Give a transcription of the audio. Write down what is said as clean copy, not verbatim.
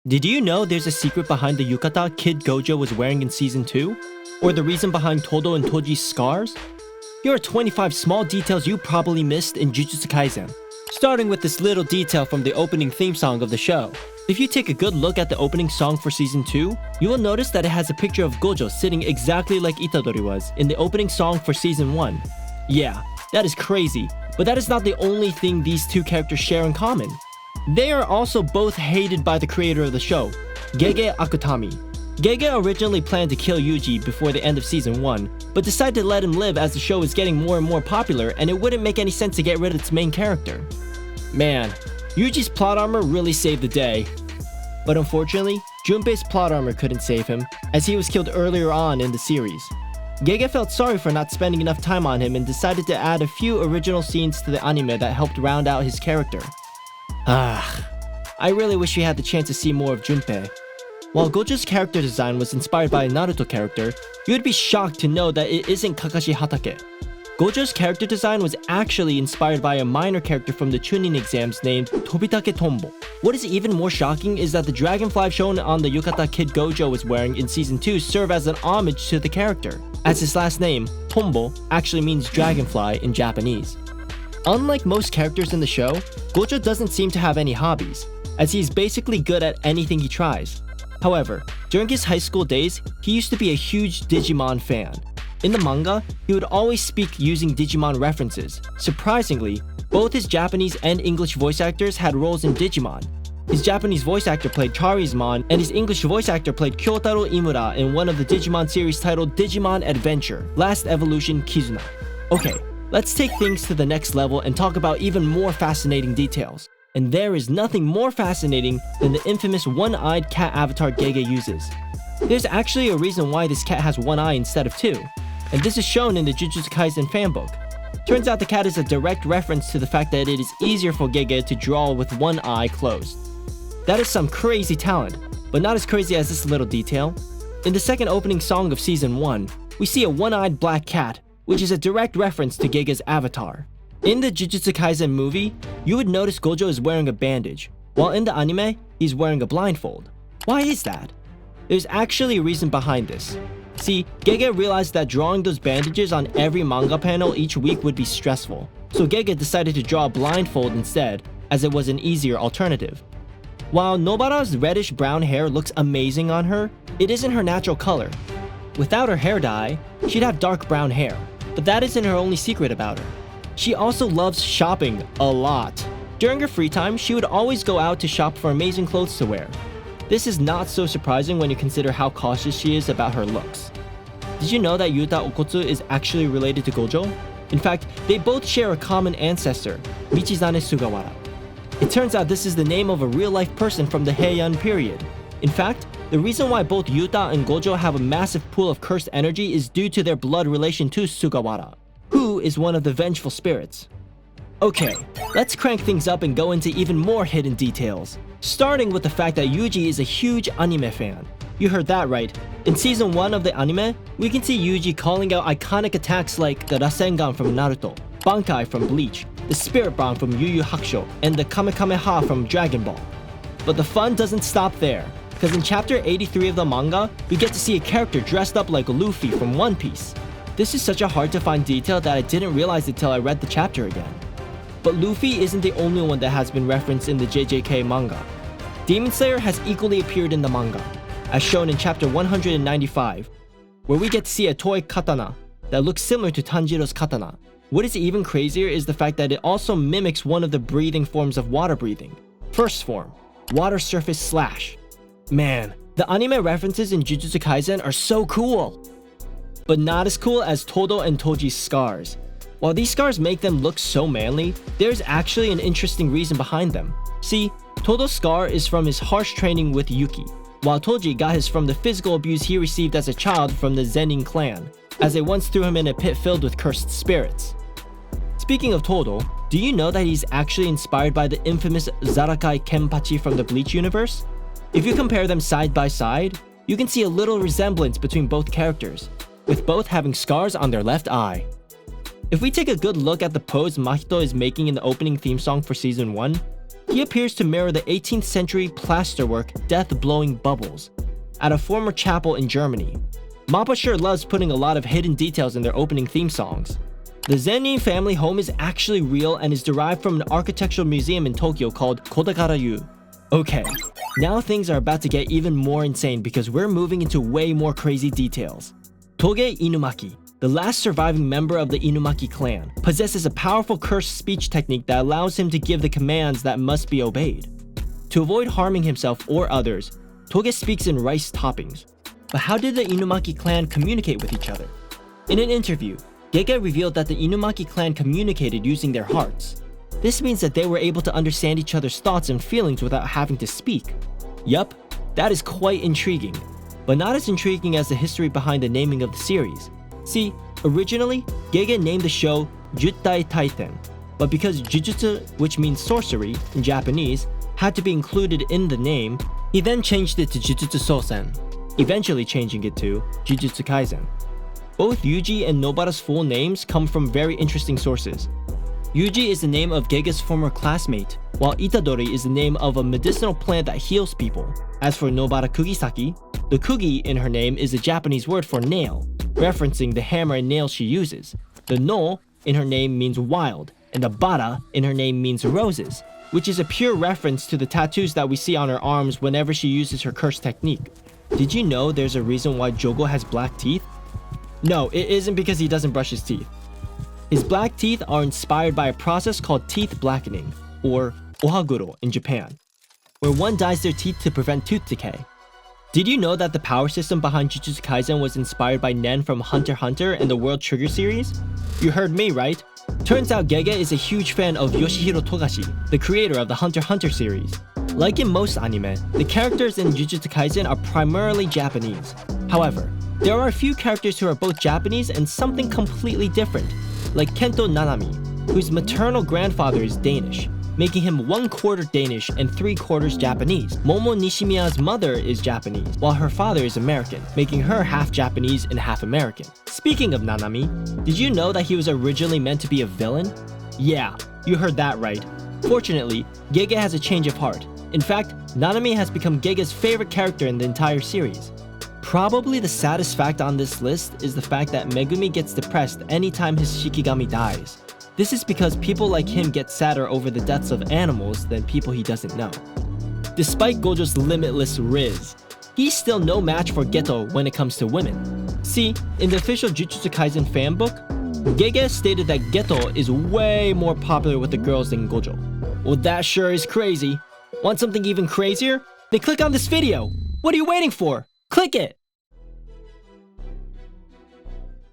Did you know there's a secret behind the yukata Kid Gojo was wearing in Season 2? Or the reason behind Todo and Toji's scars? Here are 25 small details you probably missed in Jujutsu Kaisen. Starting with this little detail from the opening theme song of the show. If you take a good look at the opening song for Season 2, you will notice that it has a picture of Gojo sitting exactly like Itadori was in the opening song for Season 1. Yeah, that is crazy, but that is not the only thing these two characters share in common. They are also both hated by the creator of the show, Gege Akutami. Gege originally planned to kill Yuji before the end of Season 1, but decided to let him live as the show is getting more and more popular and it wouldn't make any sense to get rid of its main character. Man, Yuji's plot armor really saved the day. But unfortunately, Junpei's plot armor couldn't save him, as he was killed earlier on in the series. Gege felt sorry for not spending enough time on him and decided to add a few original scenes to the anime that helped round out his character. I really wish we had the chance to see more of Junpei. While Gojo's character design was inspired by a Naruto character, you would be shocked to know that it isn't Kakashi Hatake. Gojo's character design was actually inspired by a minor character from the Chunin exams named Tobitake Tombo. What is even more shocking is that the dragonfly shown on the yukata Kid Gojo was wearing in Season 2 serve as an homage to the character, as his last name, Tombo, actually means dragonfly in Japanese. Unlike most characters in the show, Gojo doesn't seem to have any hobbies, as he's basically good at anything he tries. However, during his high school days, he used to be a huge Digimon fan. In the manga, he would always speak using Digimon references. Surprisingly, both his Japanese and English voice actors had roles in Digimon. His Japanese voice actor played Charizmon, and his English voice actor played Kyotaro Imura in one of the Digimon series titled Digimon Adventure, Last Evolution Kizuna. Okay, let's take things to the next level and talk about even more fascinating details. And there is nothing more fascinating than the infamous one-eyed cat avatar Gege uses. There's actually a reason why this cat has one eye instead of two, and this is shown in the Jujutsu Kaisen fanbook. Turns out the cat is a direct reference to the fact that it is easier for Gege to draw with one eye closed. That is some crazy talent, but not as crazy as this little detail. In the second opening song of Season 1, we see a one-eyed black cat, which is a direct reference to Gege's avatar. In the Jujutsu Kaisen movie, you would notice Gojo is wearing a bandage, while in the anime, he's wearing a blindfold. Why is that? There's actually a reason behind this. See, Gege realized that drawing those bandages on every manga panel each week would be stressful, so Gege decided to draw a blindfold instead, as it was an easier alternative. While Nobara's reddish-brown hair looks amazing on her, it isn't her natural color. Without her hair dye, she'd have dark brown hair, but that isn't her only secret about her. She also loves shopping a lot. During her free time, she would always go out to shop for amazing clothes to wear. This is not so surprising when you consider how cautious she is about her looks. Did you know that Yuta Okotsu is actually related to Gojo? In fact, they both share a common ancestor, Michizane Sugawara. It turns out this is the name of a real-life person from the Heian period. In fact, the reason why both Yuta and Gojo have a massive pool of cursed energy is due to their blood relation to Sugawara, who is one of the vengeful spirits. Okay, let's crank things up and go into even more hidden details. Starting with the fact that Yuji is a huge anime fan. You heard that right. In Season 1 of the anime, we can see Yuji calling out iconic attacks like the Rasengan from Naruto, Bankai from Bleach, the Spirit Bomb from Yu Yu Hakusho, and the Kamehameha from Dragon Ball. But the fun doesn't stop there, because in chapter 83 of the manga, we get to see a character dressed up like Luffy from One Piece. This is such a hard to find detail that I didn't realize it till I read the chapter again. But Luffy isn't the only one that has been referenced in the JJK manga. Demon Slayer has equally appeared in the manga, as shown in chapter 195, where we get to see a toy katana that looks similar to Tanjiro's katana. What is even crazier is the fact that it also mimics one of the breathing forms of water breathing. First form, water surface slash. Man, the anime references in Jujutsu Kaisen are so cool! But not as cool as Todo and Toji's scars. While these scars make them look so manly, there's actually an interesting reason behind them. See, Todo's scar is from his harsh training with Yuki, while Toji got his from the physical abuse he received as a child from the Zenin clan, as they once threw him in a pit filled with cursed spirits. Speaking of Todo, do you know that he's actually inspired by the infamous Zarakai Kenpachi from the Bleach universe? If you compare them side by side, you can see a little resemblance between both characters, with both having scars on their left eye. If we take a good look at the pose Mahito is making in the opening theme song for Season 1, He appears to mirror the 18th century plasterwork death-blowing bubbles at a former chapel in Germany. Mappa sure loves putting a lot of hidden details in their opening theme songs. The Zenin family home is actually real and is derived from an architectural museum in Tokyo called Kodakara-yu. Okay, now things are about to get even more insane because we're moving into way more crazy details. Toge Inumaki, the last surviving member of the Inumaki clan, possesses a powerful cursed speech technique that allows him to give the commands that must be obeyed. To avoid harming himself or others, Toge speaks in rice toppings. But how did the Inumaki clan communicate with each other? In an interview, Gege revealed that the Inumaki clan communicated using their hearts. This means that they were able to understand each other's thoughts and feelings without having to speak. Yup, that is quite intriguing, but not as intriguing as the history behind the naming of the series. See, originally, Gege named the show Juttai Taiten, but because Jujutsu, which means sorcery in Japanese, had to be included in the name, he then changed it to Jujutsu Sosen, eventually changing it to Jujutsu Kaisen. Both Yuji and Nobara's full names come from very interesting sources. Yuji is the name of Gege's former classmate, while Itadori is the name of a medicinal plant that heals people. As for Nobara Kugisaki, the kugi in her name is a Japanese word for nail, referencing the hammer and nail she uses. The no in her name means wild, and the bara in her name means roses, which is a pure reference to the tattoos that we see on her arms whenever she uses her curse technique. Did you know there's a reason why Jogo has black teeth? No, it isn't because he doesn't brush his teeth. His black teeth are inspired by a process called teeth blackening, or ohaguro in Japan, where one dyes their teeth to prevent tooth decay. Did you know that the power system behind Jujutsu Kaisen was inspired by Nen from Hunter x Hunter and the World Trigger series? You heard me right. Turns out Gege is a huge fan of Yoshihiro Togashi, the creator of the Hunter x Hunter series. Like in most anime, the characters in Jujutsu Kaisen are primarily Japanese. However, there are a few characters who are both Japanese and something completely different, like Kento Nanami, whose maternal grandfather is Danish, making him 1/4 Danish and 3/4 Japanese. Momo Nishimiya's mother is Japanese, while her father is American, making her half Japanese and half American. Speaking of Nanami, did you know that he was originally meant to be a villain? Yeah, you heard that right. Fortunately, Gege has a change of heart. In fact, Nanami has become Gege's favorite character in the entire series. Probably the saddest fact on this list is the fact that Megumi gets depressed anytime his Shikigami dies. This is because people like him get sadder over the deaths of animals than people he doesn't know. Despite Gojo's limitless riz, he's still no match for Geto when it comes to women. See, in the official Jujutsu Kaisen fan book, Gege stated that Geto is way more popular with the girls than Gojo. Well, that sure is crazy. Want something even crazier? Then click on this video! What are you waiting for? Click it!